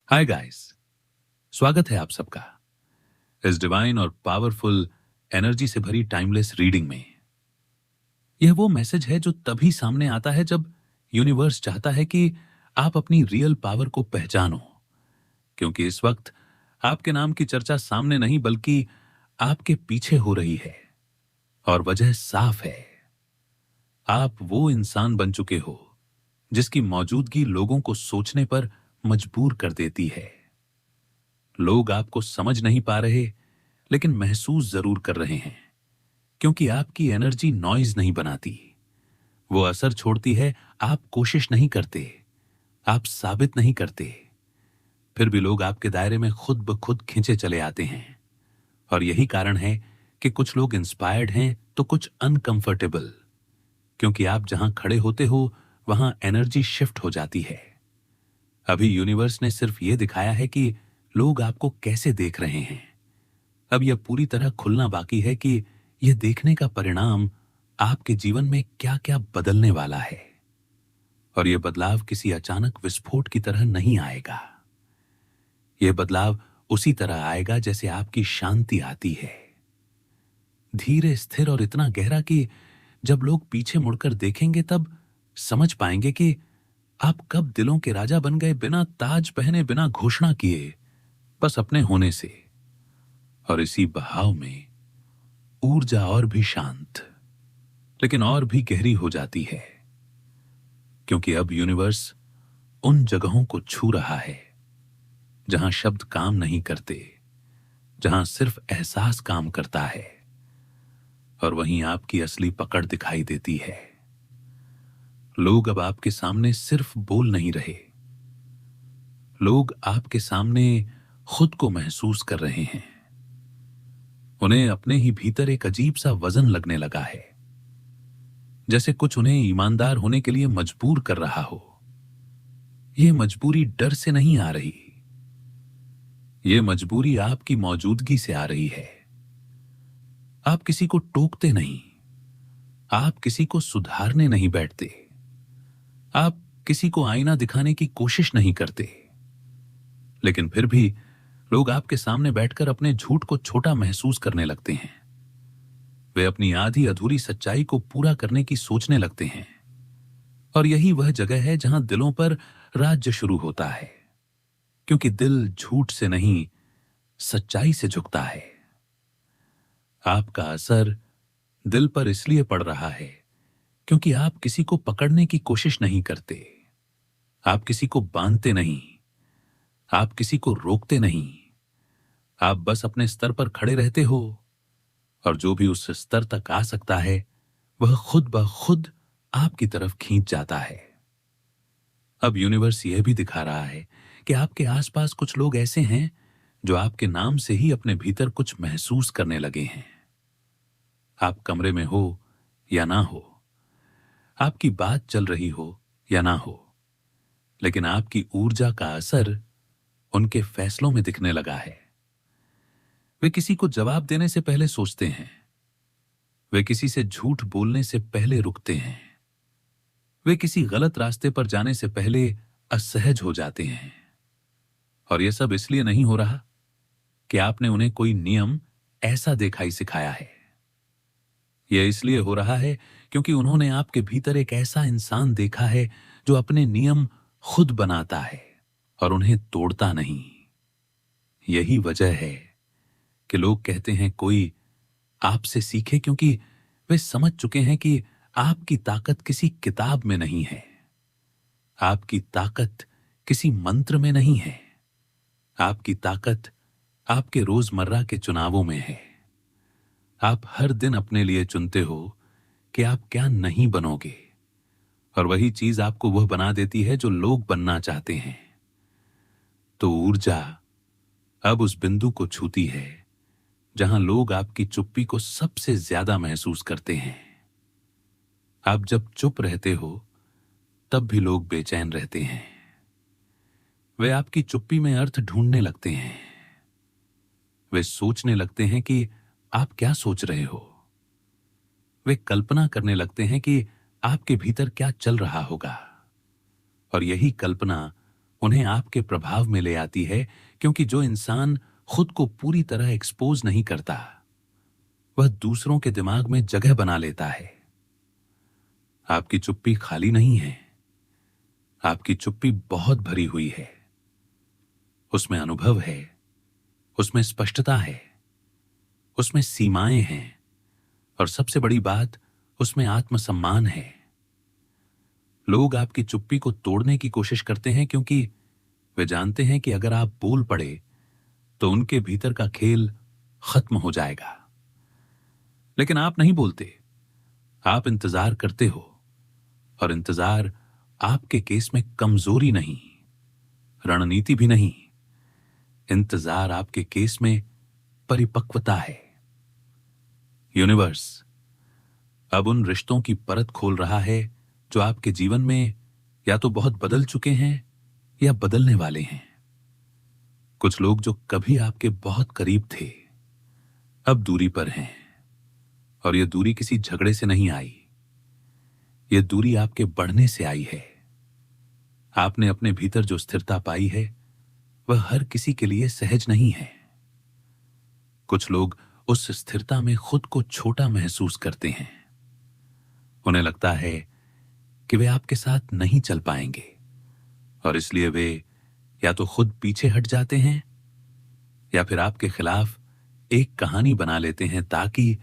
Hi guys. स्वागत है आप सबका इस डिवाइन और पावरफुल एनर्जी से भरी टाइमलेस रीडिंग में। यह वो मैसेज है जो तभी सामने आता है जब यूनिवर्स चाहता है कि आप अपनी रियल पावर को पहचानो, क्योंकि इस वक्त आपके नाम की चर्चा सामने नहीं बल्कि आपके पीछे हो रही है। और वजह साफ है, आप वो इंसान बन चुके हो जिसकी मौजूदगी लोगों को सोचने पर मजबूर कर देती है। लोग आपको समझ नहीं पा रहे, लेकिन महसूस जरूर कर रहे हैं, क्योंकि आपकी एनर्जी नॉइज नहीं बनाती, वो असर छोड़ती है। आप कोशिश नहीं करते, आप साबित नहीं करते, फिर भी लोग आपके दायरे में खुद ब खुद खिंचे चले आते हैं। और यही कारण है कि कुछ लोग इंस्पायर्ड हैं तो कुछ अनकंफर्टेबल, क्योंकि आप जहां खड़े होते हो वहां एनर्जी शिफ्ट हो जाती है। अभी यूनिवर्स ने सिर्फ ये दिखाया है कि लोग आपको कैसे देख रहे हैं। अब यह पूरी तरह खुलना बाकी है कि यह देखने का परिणाम आपके जीवन में क्या क्या बदलने वाला है। और यह बदलाव किसी अचानक विस्फोट की तरह नहीं आएगा। यह बदलाव उसी तरह आएगा जैसे आपकी शांति आती है, धीरे, स्थिर और इतना गहरा कि जब लोग पीछे मुड़कर देखेंगे तब समझ पाएंगे कि आप कब दिलों के राजा बन गए, बिना ताज पहने, बिना घोषणा किए, बस अपने होने से। और इसी बहाव में ऊर्जा और भी शांत, लेकिन और भी गहरी हो जाती है, क्योंकि अब यूनिवर्स उन जगहों को छू रहा है जहां शब्द काम नहीं करते, जहां सिर्फ एहसास काम करता है। और वहीं आपकी असली पकड़ दिखाई देती है। लोग अब आपके सामने सिर्फ बोल नहीं रहे, लोग आपके सामने खुद को महसूस कर रहे हैं। उन्हें अपने ही भीतर एक अजीब सा वजन लगने लगा है, जैसे कुछ उन्हें ईमानदार होने के लिए मजबूर कर रहा हो। यह मजबूरी डर से नहीं आ रही, यह मजबूरी आपकी मौजूदगी से आ रही है। आप किसी को टोकते नहीं, आप किसी को सुधारने नहीं बैठते, आप किसी को आईना दिखाने की कोशिश नहीं करते, लेकिन फिर भी लोग आपके सामने बैठकर अपने झूठ को छोटा महसूस करने लगते हैं। वे अपनी आधी अधूरी सच्चाई को पूरा करने की सोचने लगते हैं। और यही वह जगह है जहां दिलों पर राज्य शुरू होता है, क्योंकि दिल झूठ से नहीं, सच्चाई से झुकता है। आपका असर दिल पर इसलिए पड़ रहा है क्योंकि आप किसी को पकड़ने की कोशिश नहीं करते, आप किसी को बांधते नहीं, आप किसी को रोकते नहीं, आप बस अपने स्तर पर खड़े रहते हो। और जो भी उस स्तर तक आ सकता है वह खुद ब खुद आपकी तरफ खींच जाता है। अब यूनिवर्स यह भी दिखा रहा है कि आपके आसपास कुछ लोग ऐसे हैं जो आपके नाम से ही अपने भीतर कुछ महसूस करने लगे हैं। आप कमरे में हो या ना हो, आपकी बात चल रही हो या ना हो, लेकिन आपकी ऊर्जा का असर उनके फैसलों में दिखने लगा है। वे किसी को जवाब देने से पहले सोचते हैं, वे किसी से झूठ बोलने से पहले रुकते हैं, वे किसी गलत रास्ते पर जाने से पहले असहज हो जाते हैं। और यह सब इसलिए नहीं हो रहा कि आपने उन्हें कोई नियम ऐसा देखा ही सिखाया है। यह इसलिए हो रहा है क्योंकि उन्होंने आपके भीतर एक ऐसा इंसान देखा है जो अपने नियम खुद बनाता है और उन्हें तोड़ता नहीं। यही वजह है कि लोग कहते हैं कोई आपसे सीखे, क्योंकि वे समझ चुके हैं कि आपकी ताकत किसी किताब में नहीं है, आपकी ताकत किसी मंत्र में नहीं है, आपकी ताकत आपके रोजमर्रा के चुनावों में है। आप हर दिन अपने लिए चुनते हो कि आप क्या नहीं बनोगे, और वही चीज आपको वह बना देती है जो लोग बनना चाहते हैं। तो ऊर्जा अब उस बिंदु को छूती है जहां लोग आपकी चुप्पी को सबसे ज्यादा महसूस करते हैं। आप जब चुप रहते हो तब भी लोग बेचैन रहते हैं। वे आपकी चुप्पी में अर्थ ढूंढने लगते हैं, वे सोचने लगते हैं कि आप क्या सोच रहे हो, वे कल्पना करने लगते हैं कि आपके भीतर क्या चल रहा होगा। और यही कल्पना उन्हें आपके प्रभाव में ले आती है, क्योंकि जो इंसान खुद को पूरी तरह एक्सपोज नहीं करता, वह दूसरों के दिमाग में जगह बना लेता है। आपकी चुप्पी खाली नहीं है, आपकी चुप्पी बहुत भरी हुई है। उसमें अनुभव है, उसमें स्पष्टता है, उसमें सीमाएं हैं, और सबसे बड़ी बात, उसमें आत्मसम्मान है। लोग आपकी चुप्पी को तोड़ने की कोशिश करते हैं, क्योंकि वे जानते हैं कि अगर आप बोल पड़े तो उनके भीतर का खेल खत्म हो जाएगा। लेकिन आप नहीं बोलते, आप इंतजार करते हो, और इंतजार आपके केस में कमजोरी नहीं, रणनीति भी नहीं। इंतजार आपके केस में परिपक्वता है। यूनिवर्स अब उन रिश्तों की परत खोल रहा है जो आपके जीवन में या तो बहुत बदल चुके हैं या बदलने वाले हैं। कुछ लोग जो कभी आपके बहुत करीब थे, अब दूरी पर हैं, और यह दूरी किसी झगड़े से नहीं आई, यह दूरी आपके बढ़ने से आई है। आपने अपने भीतर जो स्थिरता पाई है, वह हर किसी के लिए सहज नहीं है। कुछ लोग उस स्थिरता में खुद को छोटा महसूस करते हैं। उन्हें लगता है कि वे आपके साथ नहीं चल पाएंगे, और इसलिए वे या तो खुद पीछे हट जाते हैं या फिर आपके खिलाफ एक कहानी बना लेते हैं, ताकि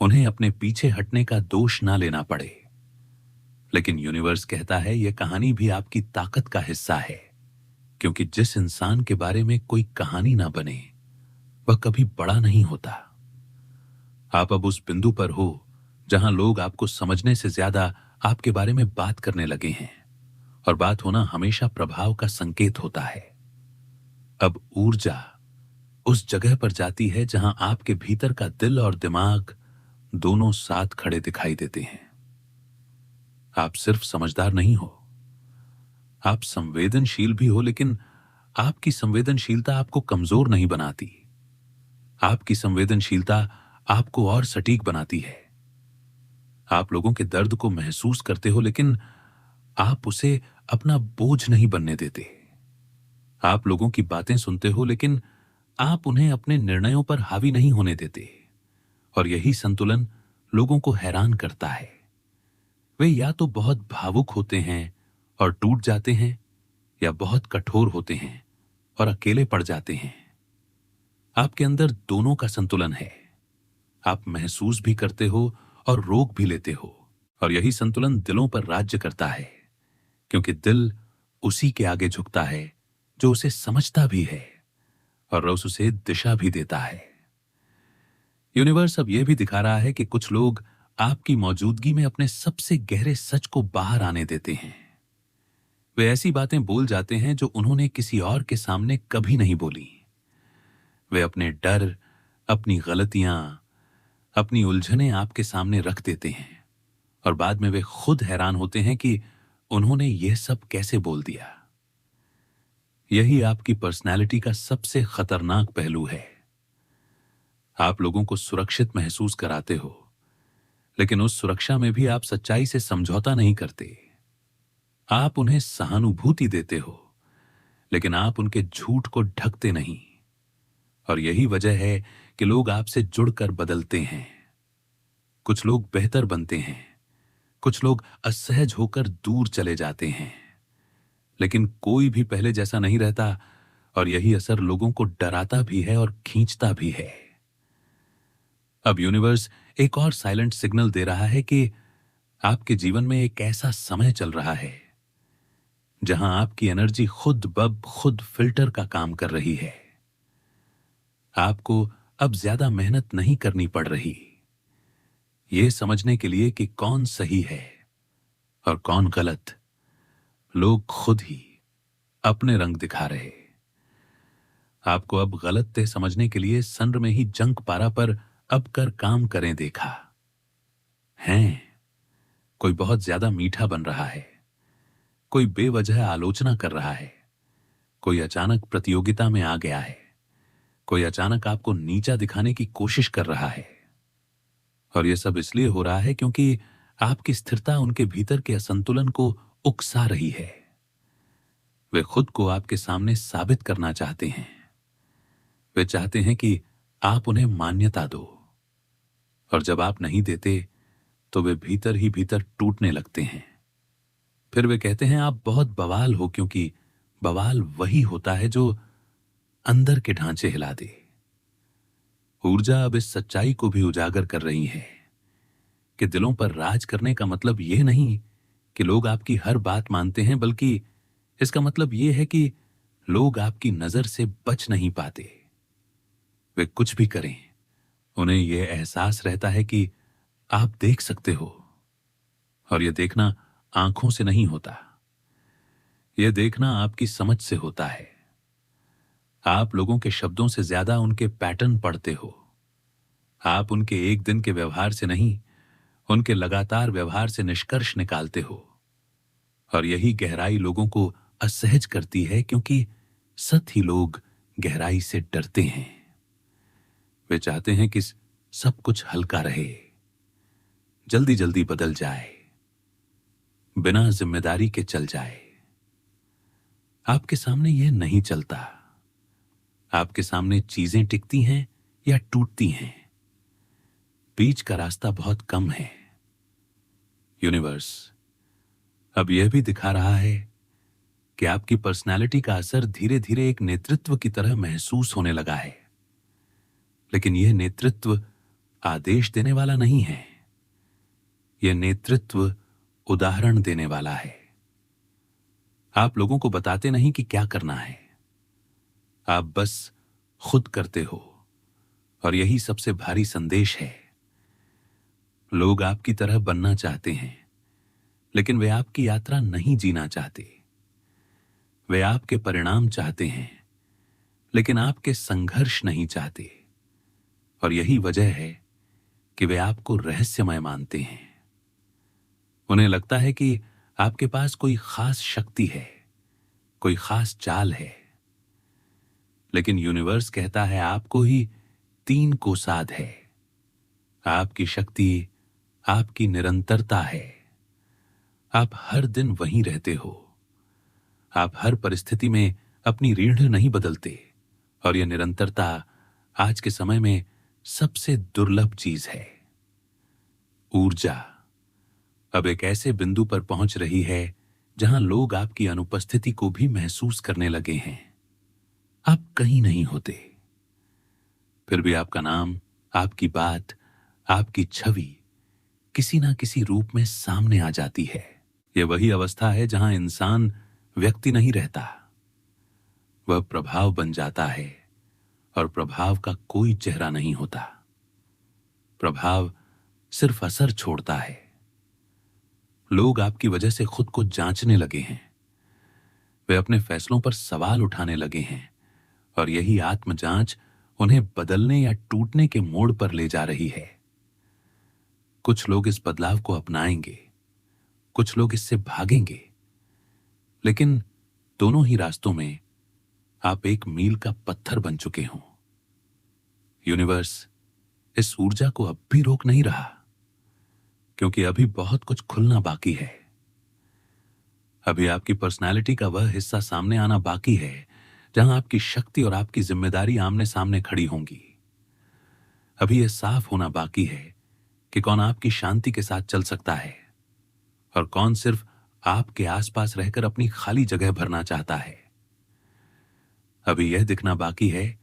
उन्हें अपने पीछे हटने का दोष ना लेना पड़े। लेकिन यूनिवर्स कहता है यह कहानी भी आपकी ताकत का हिस्सा है, क्योंकि जिस इंसान के बारे में कोई कहानी ना बने, वह कभी बड़ा नहीं होता। आप अब उस बिंदु पर हो जहां लोग आपको समझने से ज्यादा आपके बारे में बात करने लगे हैं, और बात होना हमेशा प्रभाव का संकेत होता है। अब ऊर्जा उस जगह पर जाती है जहां आपके भीतर का दिल और दिमाग दोनों साथ खड़े दिखाई देते हैं। आप सिर्फ समझदार नहीं हो, आप संवेदनशील भी हो, लेकिन आपकी संवेदनशीलता आपको कमजोर नहीं बनाती। आपकी संवेदनशीलता आपको और सटीक बनाती है। आप लोगों के दर्द को महसूस करते हो, लेकिन आप उसे अपना बोझ नहीं बनने देते। आप लोगों की बातें सुनते हो, लेकिन आप उन्हें अपने निर्णयों पर हावी नहीं होने देते। और यही संतुलन लोगों को हैरान करता है। वे या तो बहुत भावुक होते हैं और टूट जाते हैं, या बहुत कठोर होते हैं और अकेले पड़ जाते हैं। आपके अंदर दोनों का संतुलन है। आप महसूस भी करते हो और रोक भी लेते हो, और यही संतुलन दिलों पर राज्य करता है, क्योंकि दिल उसी के आगे झुकता है जो उसे समझता भी है, और उसे दिशा भी देता है। यूनिवर्स अब यह भी दिखा रहा है कि कुछ लोग आपकी मौजूदगी में अपने सबसे गहरे सच को बाहर आने देते हैं। वे ऐसी बातें बोल जाते हैं जो उन्होंने किसी और के सामने कभी नहीं बोली। वे अपने डर, अपनी गलतियां, अपनी उलझनें आपके सामने रख देते हैं, और बाद में वे खुद हैरान होते हैं कि उन्होंने यह सब कैसे बोल दिया। यही आपकी पर्सनैलिटी का सबसे खतरनाक पहलू है। आप लोगों को सुरक्षित महसूस कराते हो, लेकिन उस सुरक्षा में भी आप सच्चाई से समझौता नहीं करते। आप उन्हें सहानुभूति देते हो, लेकिन आप उनके झूठ को ढकते नहीं। और यही वजह है कि लोग आपसे जुड़कर बदलते हैं। कुछ लोग बेहतर बनते हैं, कुछ लोग असहज होकर दूर चले जाते हैं, लेकिन कोई भी पहले जैसा नहीं रहता, और यही असर लोगों को डराता भी है और खींचता भी है। अब यूनिवर्स एक और साइलेंट सिग्नल दे रहा है कि आपके जीवन में एक ऐसा समय चल रहा है जहां आपकी एनर्जी खुद ब खुद फिल्टर का काम कर रही है। आपको अब ज्यादा मेहनत नहीं करनी पड़ रही, यह समझने के लिए कि कौन सही है और कौन गलत। लोग खुद ही अपने रंग दिखा रहे। आपको अब गलत तय समझने के लिए सन्र में ही जंक पारा पर अब कर काम करें देखा हैं। कोई बहुत ज्यादा मीठा बन रहा है, कोई बेवजह आलोचना कर रहा है, कोई अचानक प्रतियोगिता में आ गया है, कोई अचानक आपको नीचा दिखाने की कोशिश कर रहा है। और यह सब इसलिए हो रहा है क्योंकि आपकी स्थिरता उनके भीतर के असंतुलन को उकसा रही है। वे खुद को आपके सामने साबित करना चाहते हैं। वे चाहते हैं कि आप उन्हें मान्यता दो, और जब आप नहीं देते तो वे भीतर ही भीतर टूटने लगते हैं। फिर वे कहते हैं आप बहुत बवाल हो, क्योंकि बवाल वही होता है जो अंदर के ढांचे हिला दे। ऊर्जा अब इस सच्चाई को भी उजागर कर रही है कि दिलों पर राज करने का मतलब यह नहीं कि लोग आपकी हर बात मानते हैं, बल्कि इसका मतलब यह है कि लोग आपकी नजर से बच नहीं पाते। वे कुछ भी करें, उन्हें यह एहसास रहता है कि आप देख सकते हो, और यह देखना आंखों से नहीं होता, यह देखना आपकी समझ से होता है। आप लोगों के शब्दों से ज्यादा उनके पैटर्न पढ़ते हो। आप उनके एक दिन के व्यवहार से नहीं, उनके लगातार व्यवहार से निष्कर्ष निकालते हो। और यही गहराई लोगों को असहज करती है, क्योंकि सत ही लोग गहराई से डरते हैं। वे चाहते हैं कि सब कुछ हल्का रहे, जल्दी जल्दी बदल जाए, बिना जिम्मेदारी के चल जाए। आपके सामने यह नहीं चलता। आपके सामने चीजें टिकती हैं या टूटती हैं। बीच का रास्ता बहुत कम है। यूनिवर्स अब यह भी दिखा रहा है कि आपकी पर्सनालिटी का असर धीरे धीरे एक नेतृत्व की तरह महसूस होने लगा है। लेकिन यह नेतृत्व आदेश देने वाला नहीं है। यह नेतृत्व उदाहरण देने वाला है। आप लोगों को बताते नहीं कि क्या करना है, आप बस खुद करते हो। और यही सबसे भारी संदेश है। लोग आपकी तरह बनना चाहते हैं, लेकिन वे आपकी यात्रा नहीं जीना चाहते। वे आपके परिणाम चाहते हैं, लेकिन आपके संघर्ष नहीं चाहते। और यही वजह है कि वे आपको रहस्यमय मानते हैं। उन्हें लगता है कि आपके पास कोई खास शक्ति है, कोई खास चाल है। लेकिन यूनिवर्स कहता है आपको ही 3 को साध है। आपकी शक्ति आपकी निरंतरता है। आप हर दिन वहीं रहते हो। आप हर परिस्थिति में अपनी रीढ़ नहीं बदलते। और यह निरंतरता आज के समय में सबसे दुर्लभ चीज है। ऊर्जा अब एक ऐसे बिंदु पर पहुंच रही है जहां लोग आपकी अनुपस्थिति को भी महसूस करने लगे हैं। आप कहीं नहीं होते, फिर भी आपका नाम, आपकी बात, आपकी छवि किसी ना किसी रूप में सामने आ जाती है। यह वही अवस्था है जहां इंसान व्यक्ति नहीं रहता, वह प्रभाव बन जाता है। और प्रभाव का कोई चेहरा नहीं होता। प्रभाव सिर्फ असर छोड़ता है। लोग आपकी वजह से खुद को जांचने लगे हैं। वे अपने फैसलों पर सवाल उठाने लगे हैं। और यही आत्मजांच उन्हें बदलने या टूटने के मोड़ पर ले जा रही है। कुछ लोग इस बदलाव को अपनाएंगे, कुछ लोग इससे भागेंगे। लेकिन दोनों ही रास्तों में आप एक मील का पत्थर बन चुके हों। यूनिवर्स इस ऊर्जा को अब भी रोक नहीं रहा, क्योंकि अभी बहुत कुछ खुलना बाकी है। अभी आपकी पर्सनालिटी का वह हिस्सा सामने आना बाकी है जहां आपकी शक्ति और आपकी जिम्मेदारी आमने सामने खड़ी होंगी। अभी यह साफ होना बाकी है कि कौन आपकी शांति के साथ चल सकता है और कौन सिर्फ आपके आसपास रहकर अपनी खाली जगह भरना चाहता है। अभी यह दिखना बाकी है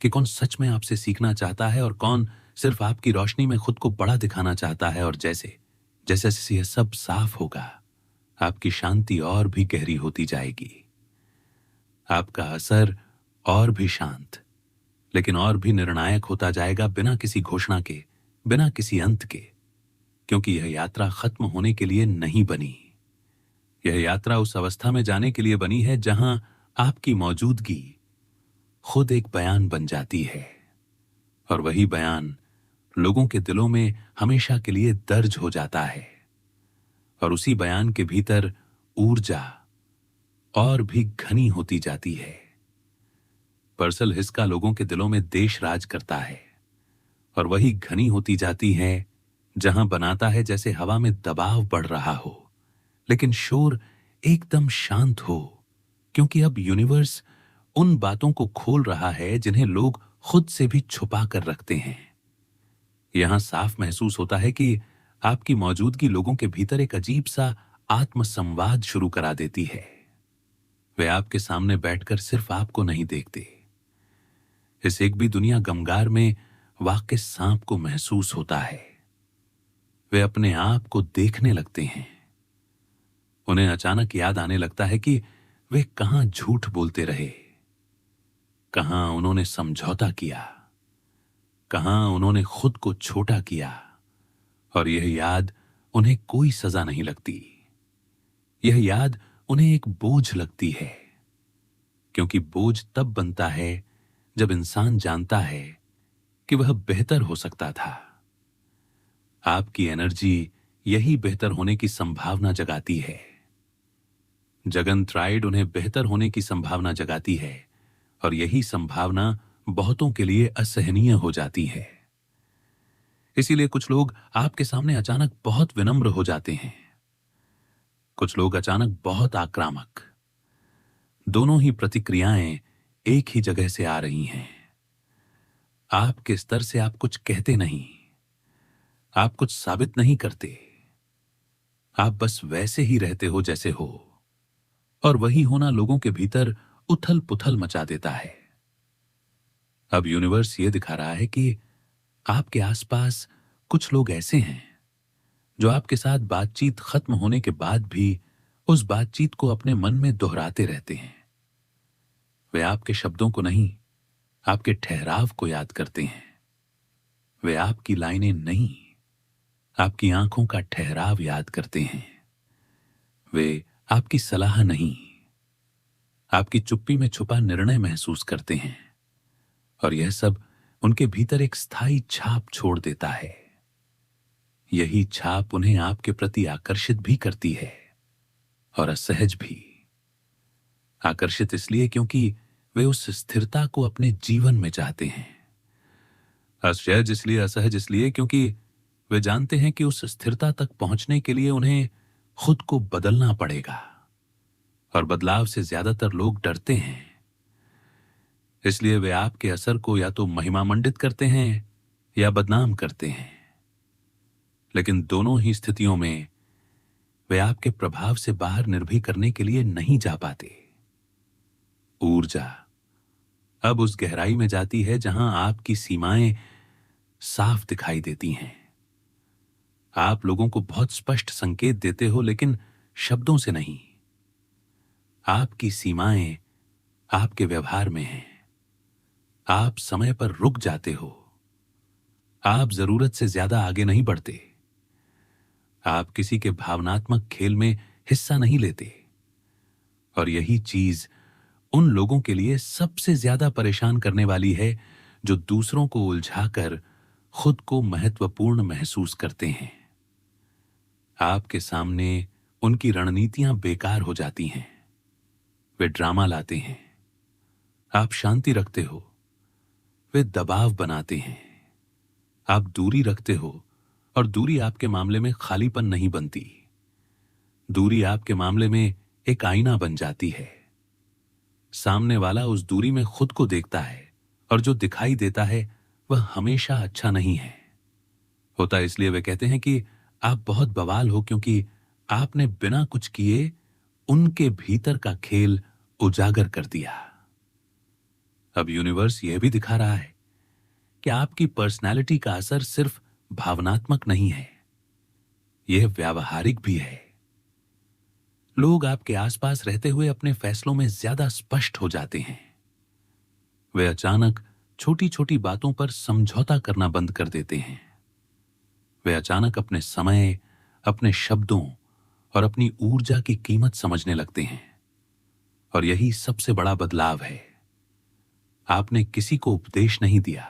कि कौन सच में आपसे सीखना चाहता है और कौन सिर्फ आपकी रोशनी में खुद को बड़ा दिखाना चाहता है। और जैसे जैसे यह सब साफ होगा, आपकी शांति और भी गहरी होती जाएगी, आपका असर और भी शांत, लेकिन और भी निर्णायक होता जाएगा, बिना किसी घोषणा के, बिना किसी अंत के। क्योंकि यह यात्रा खत्म होने के लिए नहीं बनी। यह यात्रा उस अवस्था में जाने के लिए बनी है जहां आपकी मौजूदगी खुद एक बयान बन जाती है। और वही बयान लोगों के दिलों में हमेशा के लिए दर्ज हो जाता है। और उसी बयान के भीतर ऊर्जा और भी घनी होती जाती है। पर्सल हिस्सा लोगों के दिलों में देश राज करता है और वही घनी होती जाती है जहां बनाता है जैसे हवा में दबाव बढ़ रहा हो, लेकिन शोर एकदम शांत हो, क्योंकि अब यूनिवर्स उन बातों को खोल रहा है जिन्हें लोग खुद से भी छुपा कर रखते हैं। यहां साफ महसूस होता है कि आपकी मौजूदगी लोगों के भीतर एक अजीब सा आत्मसंवाद शुरू करा देती है। वे आपके सामने बैठकर सिर्फ आपको नहीं देखते। इस एक भी दुनिया गमगार में वाकई सांप को महसूस होता है। वे अपने आप को देखने लगते हैं। उन्हें अचानक याद आने लगता है कि वे कहां झूठ बोलते रहे, कहां उन्होंने समझौता किया, कहां उन्होंने खुद को छोटा किया। और यह याद उन्हें कोई सजा नहीं लगती। यह याद उन्हें एक बोझ लगती है, क्योंकि बोझ तब बनता है जब इंसान जानता है कि वह बेहतर हो सकता था। आपकी एनर्जी यही बेहतर होने की संभावना जगाती है। जगन ट्राइड उन्हें बेहतर होने की संभावना जगाती है, और यही संभावना बहुतों के लिए असहनीय हो जाती है। इसीलिए कुछ लोग आपके सामने अचानक बहुत विनम्र हो जाते हैं, कुछ लोग अचानक बहुत आक्रामक। दोनों ही प्रतिक्रियाएं एक ही जगह से आ रही हैं। आपके स्तर से आप कुछ कहते नहीं, आप कुछ साबित नहीं करते, आप बस वैसे ही रहते हो जैसे हो। और वही होना लोगों के भीतर उथल पुथल मचा देता है। अब यूनिवर्स ये दिखा रहा है कि आपके आसपास कुछ लोग ऐसे हैं जो आपके साथ बातचीत खत्म होने के बाद भी उस बातचीत को अपने मन में दोहराते रहते हैं। वे आपके शब्दों को नहीं, आपके ठहराव को याद करते हैं। वे आपकी लाइनें नहीं, आपकी आंखों का ठहराव याद करते हैं। वे आपकी सलाह नहीं, आपकी चुप्पी में छुपा निर्णय महसूस करते हैं। और यह सब उनके भीतर एक स्थायी छाप छोड़ देता है। यही छाप उन्हें आपके प्रति आकर्षित भी करती है, और असहज भी। आकर्षित इसलिए क्योंकि वे उस स्थिरता को अपने जीवन में चाहते हैं। असहज इसलिए क्योंकि वे जानते हैं कि उस स्थिरता तक पहुंचने के लिए उन्हें खुद को बदलना पड़ेगा, और बदलाव से ज्यादातर लोग डरते हैं। इसलिए वे आपके असर को या तो महिमामंडित करते हैं या बदनाम करते हैं। लेकिन दोनों ही स्थितियों में वे आपके प्रभाव से बाहर निर्भीक करने के लिए नहीं जा पाते। ऊर्जा अब उस गहराई में जाती है जहां आपकी सीमाएं साफ दिखाई देती हैं। आप लोगों को बहुत स्पष्ट संकेत देते हो, लेकिन शब्दों से नहीं। आपकी सीमाएं आपके व्यवहार में हैं। आप समय पर रुक जाते हो। आप जरूरत से ज्यादा आगे नहीं बढ़ते। आप किसी के भावनात्मक खेल में हिस्सा नहीं लेते। और यही चीज उन लोगों के लिए सबसे ज्यादा परेशान करने वाली है जो दूसरों को उलझाकर खुद को महत्वपूर्ण महसूस करते हैं। आपके सामने उनकी रणनीतियां बेकार हो जाती हैं। वे ड्रामा लाते हैं। आप शांति रखते हो, वे दबाव बनाते हैं। आप दूरी रखते हो, और दूरी आपके मामले में खालीपन नहीं बनती। दूरी आपके मामले में एक आईना बन जाती है। सामने वाला उस दूरी में खुद को देखता है, और जो दिखाई देता है वह हमेशा अच्छा नहीं है। होता इसलिए वे कहते हैं कि आप बहुत बवाल हो, क्योंकि आपने बिना कुछ किए उनके भीतर का खेल उजागर कर दिया। अब यूनिवर्स यह भी दिखा रहा है कि आपकी पर्सनालिटी का असर सिर्फ भावनात्मक नहीं है, यह व्यावहारिक भी है। लोग आपके आसपास रहते हुए अपने फैसलों में ज्यादा स्पष्ट हो जाते हैं। वे अचानक छोटी छोटी बातों पर समझौता करना बंद कर देते हैं। वे अचानक अपने समय, अपने शब्दों और अपनी ऊर्जा की कीमत समझने लगते हैं। और यही सबसे बड़ा बदलाव है। आपने किसी को उपदेश नहीं दिया,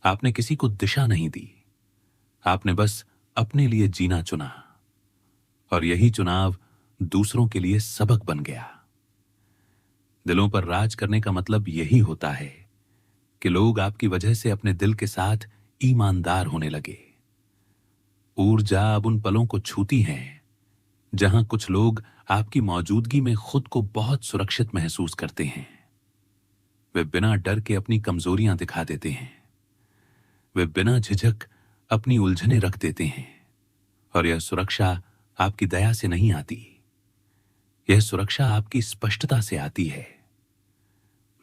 आपने किसी को दिशा नहीं दी, आपने बस अपने लिए जीना चुना। और यही चुनाव दूसरों के लिए सबक बन गया। दिलों पर राज करने का मतलब यही होता है कि लोग आपकी वजह से अपने दिल के साथ ईमानदार होने लगे। ऊर्जा अब उन पलों को छूती है जहां कुछ लोग आपकी मौजूदगी में खुद को बहुत सुरक्षित महसूस करते हैं। वे बिना डर के अपनी कमजोरियां दिखा देते हैं। वे बिना झिझक अपनी उलझनें रख देते हैं। और यह सुरक्षा आपकी दया से नहीं आती। यह सुरक्षा आपकी स्पष्टता से आती है।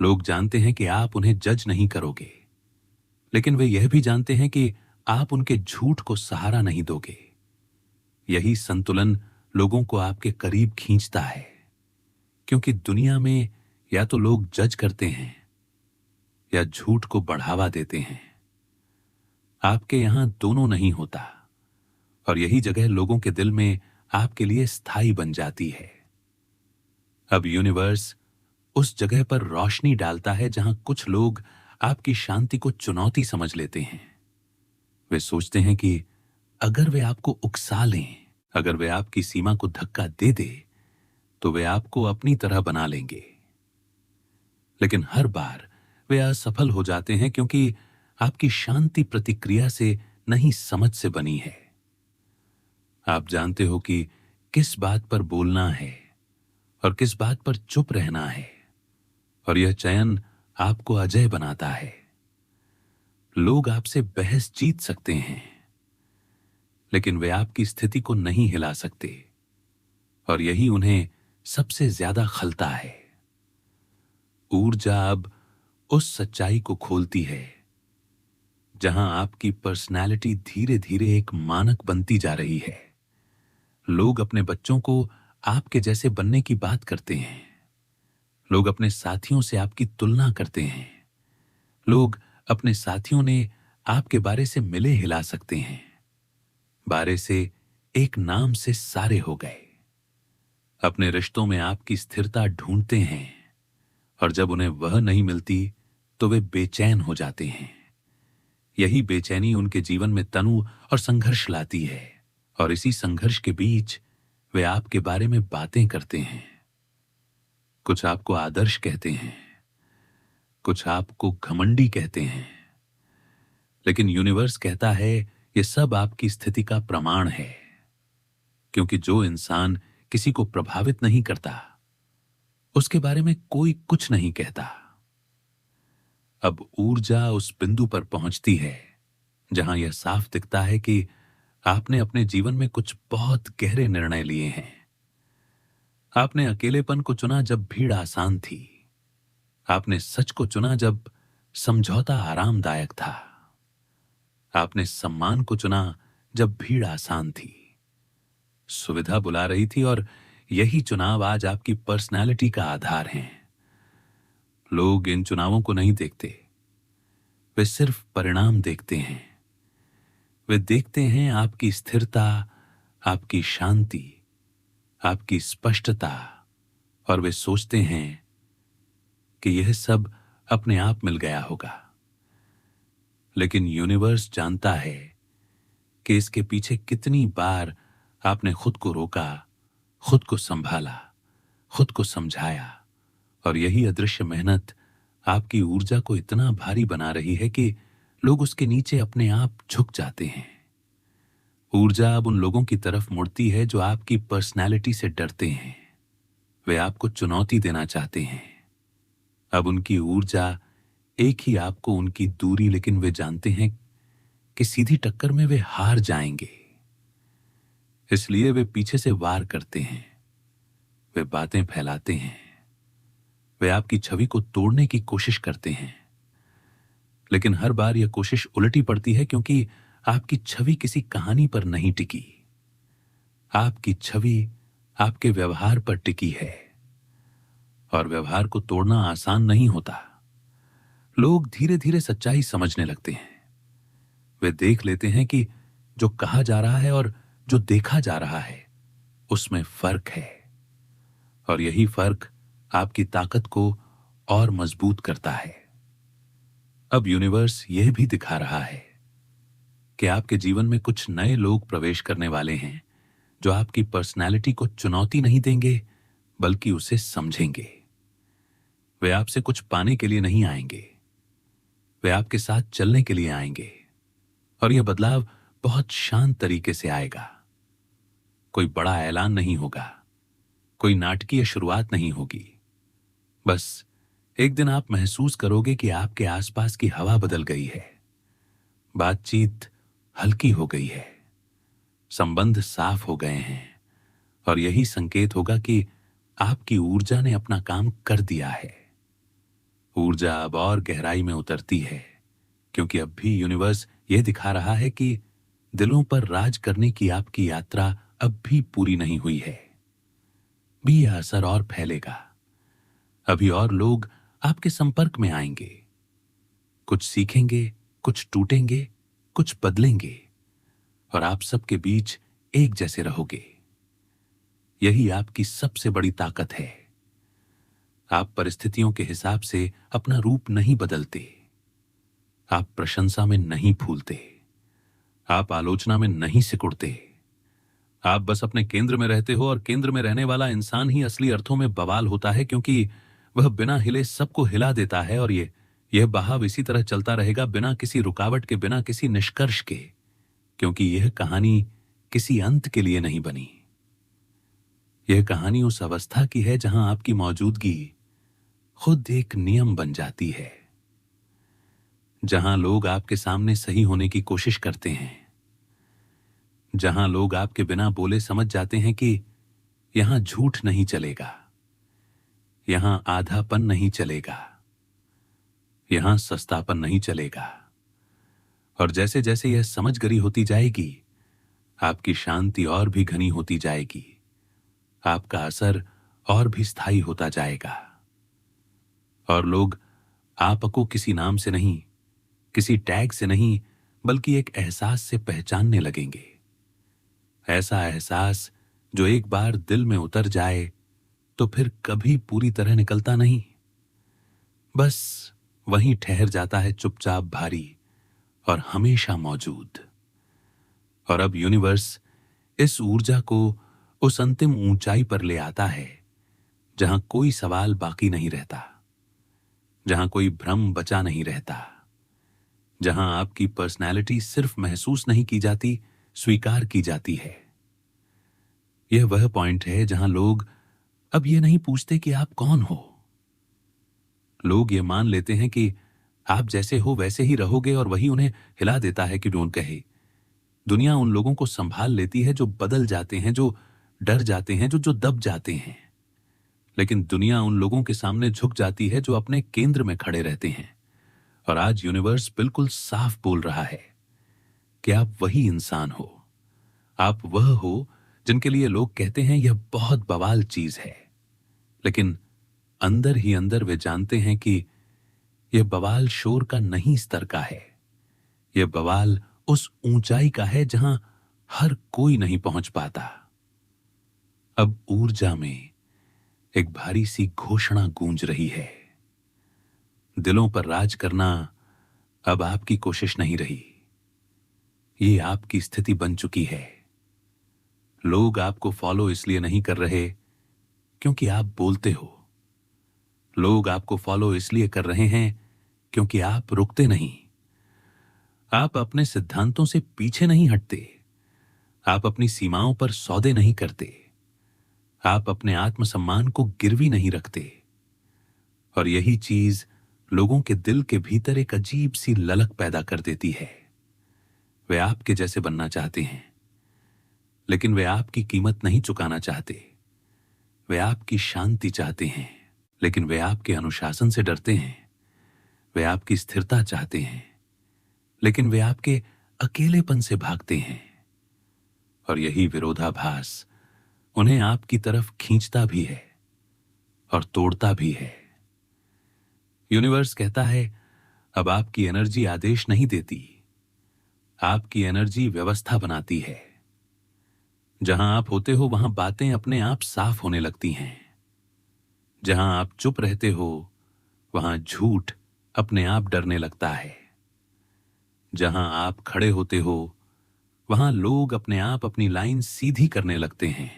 लोग जानते हैं कि आप उन्हें जज नहीं करोगे, लेकिन वे यह भी जानते हैं कि आप उनके झूठ को सहारा नहीं दोगे। यही संतुलन लोगों को आपके करीब खींचता है, क्योंकि दुनिया में या तो लोग जज करते हैं या झूठ को बढ़ावा देते हैं। आपके यहां दोनों नहीं होता, और यही जगह लोगों के दिल में आपके लिए स्थायी बन जाती है। अब यूनिवर्स उस जगह पर रोशनी डालता है जहां कुछ लोग आपकी शांति को चुनौती समझ लेते हैं। वे सोचते हैं कि अगर वे आपको उकसा लें, अगर वे आपकी सीमा को धक्का दे दे, तो वे आपको अपनी तरह बना लेंगे। लेकिन हर बार वे असफल हो जाते हैं, क्योंकि आपकी शांति प्रतिक्रिया से नहीं, समझ से बनी है। आप जानते हो कि किस बात पर बोलना है और किस बात पर चुप रहना है, और यह चयन आपको अजय बनाता है। लोग आपसे बहस जीत सकते हैं, लेकिन वे आपकी स्थिति को नहीं हिला सकते, और यही उन्हें सबसे ज्यादा खलता है। ऊर्जा अब उस सच्चाई को खोलती है जहां आपकी पर्सनैलिटी धीरे धीरे एक मानक बनती जा रही है। लोग अपने बच्चों को आपके जैसे बनने की बात करते हैं। लोग अपने साथियों से आपकी तुलना करते हैं। लोग अपने साथियों ने आपके बारे से मिले हिला सकते हैं। बारे से एक नाम से सारे हो गए। अपने रिश्तों में आपकी स्थिरता ढूंढते हैं, और जब उन्हें वह नहीं मिलती तो वे बेचैन हो जाते हैं। यही बेचैनी उनके जीवन में तनु और संघर्ष लाती है, और इसी संघर्ष के बीच वे आपके बारे में बातें करते हैं। कुछ आपको आदर्श कहते हैं, कुछ आपको घमंडी कहते हैं, लेकिन यूनिवर्स कहता है यह सब आपकी स्थिति का प्रमाण है। क्योंकि जो इंसान किसी को प्रभावित नहीं करता, उसके बारे में कोई कुछ नहीं कहता। अब ऊर्जा उस बिंदु पर पहुंचती है जहां यह साफ दिखता है कि आपने अपने जीवन में कुछ बहुत गहरे निर्णय लिए हैं। आपने अकेलेपन को चुना जब भीड़ आसान थी। आपने सच को चुना जब समझौता आरामदायक था। आपने सम्मान को चुना जब भीड़ आसान थी, सुविधा बुला रही थी, और यही चुनाव आज आपकी पर्सनैलिटी का आधार हैं। लोग इन चुनावों को नहीं देखते, वे सिर्फ परिणाम देखते हैं। वे देखते हैं आपकी स्थिरता, आपकी शांति, आपकी स्पष्टता, और वे सोचते हैं कि यह सब अपने आप मिल गया होगा। लेकिन यूनिवर्स जानता है कि इसके पीछे कितनी बार आपने खुद को रोका, खुद को संभाला, खुद को समझाया, और यही अदृश्य मेहनत आपकी ऊर्जा को इतना भारी बना रही है कि लोग उसके नीचे अपने आप झुक जाते हैं। ऊर्जा अब उन लोगों की तरफ मुड़ती है जो आपकी पर्सनैलिटी से डरते हैं। वे आपको चुनौती देना चाहते हैं। अब उनकी ऊर्जा एक ही आपको उनकी दूरी, लेकिन वे जानते हैं कि सीधी टक्कर में वे हार जाएंगे। इसलिए वे पीछे से वार करते हैं। वे बातें फैलाते हैं। वे आपकी छवि को तोड़ने की कोशिश करते हैं। लेकिन हर बार यह कोशिश उलटी पड़ती है, क्योंकि आपकी छवि किसी कहानी पर नहीं टिकी। आपकी छवि आपके व्यवहार पर टिकी है, और व्यवहार को तोड़ना आसान नहीं होता। लोग धीरे धीरे सच्चाई समझने लगते हैं। वे देख लेते हैं कि जो कहा जा रहा है और जो देखा जा रहा है, उसमें फर्क है, और यही फर्क आपकी ताकत को और मजबूत करता है। अब यूनिवर्स यह भी दिखा रहा है कि आपके जीवन में कुछ नए लोग प्रवेश करने वाले हैं, जो आपकी पर्सनैलिटी को चुनौती नहीं देंगे, बल्कि उसे समझेंगे। वे आपसे कुछ पाने के लिए नहीं आएंगे, वे आपके साथ चलने के लिए आएंगे, और यह बदलाव बहुत शांत तरीके से आएगा। कोई बड़ा ऐलान नहीं होगा, कोई नाटकीय शुरुआत नहीं होगी। बस एक दिन आप महसूस करोगे कि आपके आसपास की हवा बदल गई है, बातचीत हल्की हो गई है, संबंध साफ हो गए हैं, और यही संकेत होगा कि आपकी ऊर्जा ने अपना काम कर दिया है। ऊर्जा अब और गहराई में उतरती है, क्योंकि अब भी यूनिवर्स यह दिखा रहा है कि दिलों पर राज करने की आपकी यात्रा अब भी पूरी नहीं हुई है। भी यह असर और फैलेगा। अभी और लोग आपके संपर्क में आएंगे, कुछ सीखेंगे, कुछ टूटेंगे, कुछ बदलेंगे, और आप सबके बीच एक जैसे रहोगे। यही आपकी सबसे बड़ी ताकत है। आप परिस्थितियों के हिसाब से अपना रूप नहीं बदलते, आप प्रशंसा में नहीं फूलते, आप आलोचना में नहीं सिकुड़ते। आप बस अपने केंद्र में रहते हो, और केंद्र में रहने वाला इंसान ही असली अर्थों में बवाल होता है, क्योंकि वह बिना हिले सबको हिला देता है। और यह बहाव इसी तरह चलता रहेगा, बिना किसी रुकावट के, बिना किसी निष्कर्ष के, क्योंकि यह कहानी किसी अंत के लिए नहीं बनी। यह कहानी उस अवस्था की है जहां आपकी मौजूदगी खुद एक नियम बन जाती है, जहां लोग आपके सामने सही होने की कोशिश करते हैं, जहां लोग आपके बिना बोले समझ जाते हैं कि यहां झूठ नहीं चलेगा, यहां आधापन नहीं चलेगा, यहां सस्तापन नहीं चलेगा। और जैसे जैसे यह समझ गरी होती जाएगी, आपकी शांति और भी घनी होती जाएगी, आपका असर और भी स्थायी होता जाएगा, और लोग आपको किसी नाम से नहीं, किसी टैग से नहीं, बल्कि एक एहसास से पहचानने लगेंगे। ऐसा एहसास जो एक बार दिल में उतर जाए तो फिर कभी पूरी तरह निकलता नहीं, बस वहीं ठहर जाता है, चुपचाप, भारी और हमेशा मौजूद। और अब यूनिवर्स इस ऊर्जा को उस अंतिम ऊंचाई पर ले आता है जहां कोई सवाल बाकी नहीं रहता, जहां कोई भ्रम बचा नहीं रहता, जहां आपकी पर्सनैलिटी सिर्फ महसूस नहीं की जाती, स्वीकार की जाती है। यह वह पॉइंट है जहां लोग अब ये नहीं पूछते कि आप कौन हो। लोग ये मान लेते हैं कि आप जैसे हो वैसे ही रहोगे, और वही उन्हें हिला देता है कि डोंट कहे। दुनिया उन लोगों को संभाल लेती है जो बदल जाते हैं, जो डर जाते हैं, जो दब जाते हैं। लेकिन दुनिया उन लोगों के सामने झुक जाती है जो अपने केंद्र में खड़े रहते हैं। और आज यूनिवर्स बिल्कुल साफ बोल रहा है कि आप वही इंसान हो, आप वह हो जिनके लिए लोग कहते हैं यह बहुत बवाल चीज है, लेकिन अंदर ही अंदर वे जानते हैं कि यह बवाल शोर का नहीं, स्तर का है। यह बवाल उस ऊंचाई का है जहां हर कोई नहीं पहुंच पाता। अब ऊर्जा में एक भारी सी घोषणा गूंज रही है। दिलों पर राज करना अब आपकी कोशिश नहीं रही, ये आपकी स्थिति बन चुकी है। लोग आपको फॉलो इसलिए नहीं कर रहे क्योंकि आप बोलते हो, लोग आपको फॉलो इसलिए कर रहे हैं क्योंकि आप रुकते नहीं। आप अपने सिद्धांतों से पीछे नहीं हटते, आप अपनी सीमाओं पर सौदे नहीं करते, आप अपने आत्मसम्मान को गिरवी नहीं रखते। और यही चीज लोगों के दिल के भीतर एक अजीब सी ललक पैदा कर देती है। वे आपके जैसे बनना चाहते हैं, लेकिन वे आपकी कीमत नहीं चुकाना चाहते। वे आपकी शांति चाहते हैं, लेकिन वे आपके अनुशासन से डरते हैं। वे आपकी स्थिरता चाहते हैं, लेकिन वे आपके अकेलेपन से भागते हैं। और यही विरोधाभास उन्हें आपकी तरफ खींचता भी है और तोड़ता भी है। यूनिवर्स कहता है अब आपकी एनर्जी आदेश नहीं देती, आपकी एनर्जी व्यवस्था बनाती है। जहां आप होते हो वहां बातें अपने आप साफ होने लगती हैं। जहां आप चुप रहते हो वहां झूठ अपने आप डरने लगता है। जहां आप खड़े होते हो वहां लोग अपने आप अपनी लाइन सीधी करने लगते हैं।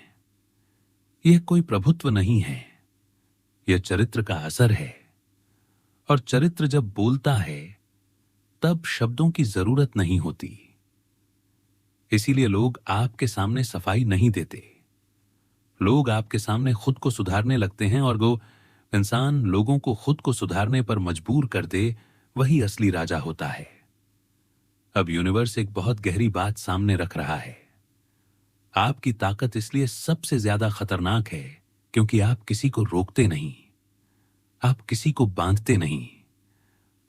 यह कोई प्रभुत्व नहीं है, यह चरित्र का असर है। और चरित्र जब बोलता है तब शब्दों की जरूरत नहीं होती। इसीलिए लोग आपके सामने सफाई नहीं देते। लोग आपके सामने खुद को सुधारने लगते हैं, और वो इंसान लोगों को खुद को सुधारने पर मजबूर कर दे, वही असली राजा होता है। अब यूनिवर्स एक बहुत गहरी बात सामने रख रहा है। आपकी ताकत इसलिए सबसे ज्यादा खतरनाक है क्योंकि आप किसी को रोकते नहीं, आप किसी को बांधते नहीं,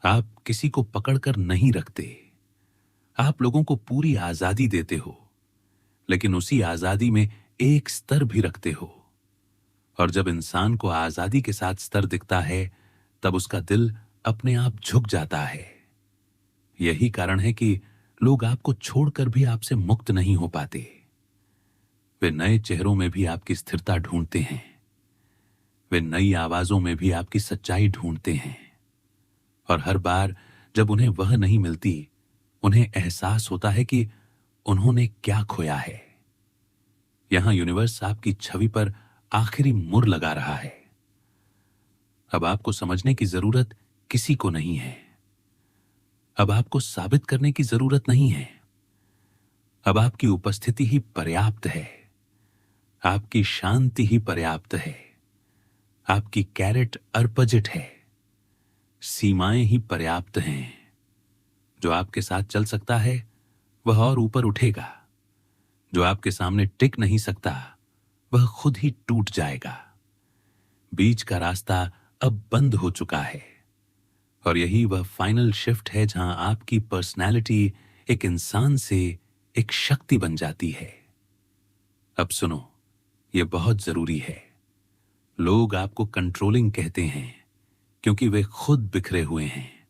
आप किसी को पकड़कर नहीं रखते। आप लोगों को पूरी आजादी देते हो, लेकिन उसी आजादी में एक स्तर भी रखते हो। और जब इंसान को आजादी के साथ स्तर दिखता है, तब उसका दिल अपने आप झुक जाता है। यही कारण है कि लोग आपको छोड़कर भी आपसे मुक्त नहीं हो पाते। वे नए चेहरों में भी आपकी स्थिरता ढूंढते हैं, वे नई आवाजों में भी आपकी सच्चाई ढूंढते हैं। और हर बार जब उन्हें वह नहीं मिलती, उन्हें एहसास होता है कि उन्होंने क्या खोया है। यहां यूनिवर्स आपकी छवि पर आखिरी मुहर लगा रहा है। अब आपको समझने की जरूरत किसी को नहीं है। अब आपको साबित करने की जरूरत नहीं है। अब आपकी उपस्थिति ही पर्याप्त है, आपकी शांति ही पर्याप्त है, आपकी कैरेट अर्पजिट है, सीमाएं ही पर्याप्त हैं। जो आपके साथ चल सकता है वह और ऊपर उठेगा, जो आपके सामने टिक नहीं सकता वह खुद ही टूट जाएगा। बीच का रास्ता अब बंद हो चुका है, और यही वह फाइनल शिफ्ट है जहां आपकी पर्सनैलिटी एक इंसान से एक शक्ति बन जाती है। अब सुनो, यह बहुत जरूरी है। लोग आपको कंट्रोलिंग कहते हैं क्योंकि वे खुद बिखरे हुए हैं।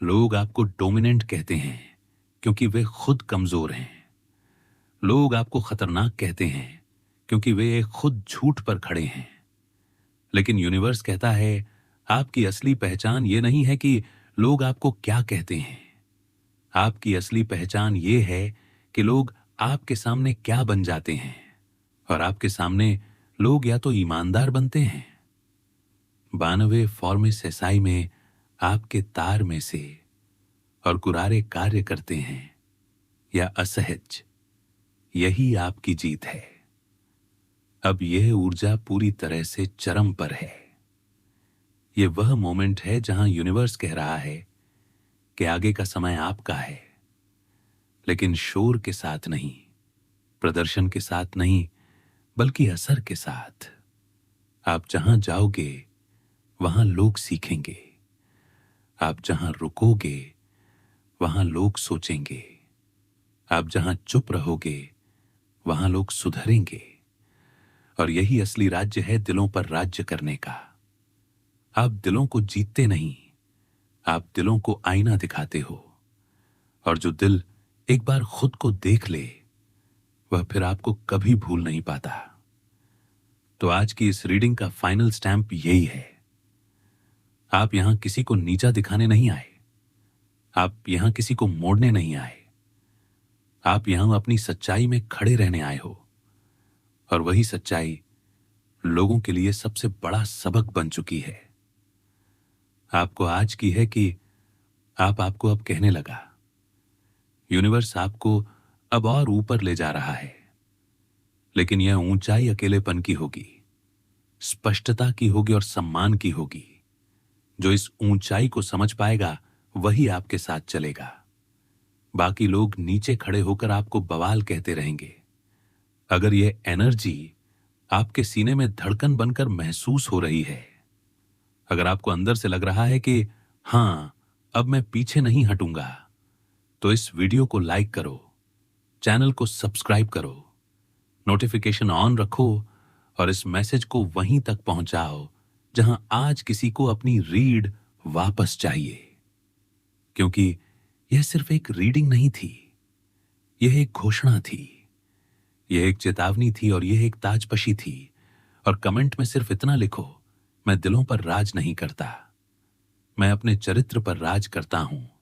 लोग आपको डोमिनेंट कहते हैं क्योंकि वे खुद कमजोर हैं। लोग आपको खतरनाक कहते हैं क्योंकि वे खुद झूठ पर खड़े हैं। लेकिन यूनिवर्स कहता है, आपकी असली पहचान ये नहीं है कि लोग आपको क्या कहते हैं। आपकी असली पहचान ये है कि लोग आपके सामने क्या बन जाते हैं। और आपके सामने लोग या तो ईमानदार बनते हैं, 92 फॉर्मिस एसआई में आपके तार में से, और कुरारे कार्य करते हैं, या असहज। यही आपकी जीत है। अब यह ऊर्जा पूरी तरह से चरम पर है। यह वह मोमेंट है जहां यूनिवर्स कह रहा है कि आगे का समय आपका है, लेकिन शोर के साथ नहीं, प्रदर्शन के साथ नहीं, बल्कि असर के साथ। आप जहां जाओगे वहां लोग सीखेंगे, आप जहां रुकोगे वहां लोग सोचेंगे, आप जहां चुप रहोगे वहां लोग सुधरेंगे। और यही असली राज्य है दिलों पर राज्य करने का। आप दिलों को जीतते नहीं, आप दिलों को आईना दिखाते हो। और जो दिल एक बार खुद को देख ले, वह फिर आपको कभी भूल नहीं पाता। तो आज की इस रीडिंग का फाइनल स्टैंप यही है। आप यहां किसी को नीचा दिखाने नहीं आए, आप यहां किसी को मोड़ने नहीं आए। आप यहां अपनी सच्चाई में खड़े रहने आए हो, और वही सच्चाई लोगों के लिए सबसे बड़ा सबक बन चुकी है। आपको आज की है कि आपको अब कहने लगा। यूनिवर्स आपको अब और ऊपर ले जा रहा है, लेकिन यह ऊंचाई अकेलेपन की होगी, स्पष्टता की होगी और सम्मान की होगी। जो इस ऊंचाई को समझ पाएगा वही आपके साथ चलेगा। बाकी लोग नीचे खड़े होकर आपको बवाल कहते रहेंगे। अगर यह एनर्जी आपके सीने में धड़कन बनकर महसूस हो रही है, अगर आपको अंदर से लग रहा है कि हां, अब मैं पीछे नहीं हटूंगा, तो इस वीडियो को लाइक करो, चैनल को सब्सक्राइब करो, नोटिफिकेशन ऑन रखो, और इस मैसेज को वहीं तक पहुंचाओ जहां आज किसी को अपनी रीड वापस चाहिए। क्योंकि यह सिर्फ एक रीडिंग नहीं थी, यह एक घोषणा थी, यह एक चेतावनी थी, और यह एक ताजपशी थी। और कमेंट में सिर्फ इतना लिखो, मैं दिलों पर राज नहीं करता, मैं अपने चरित्र पर राज करता हूं।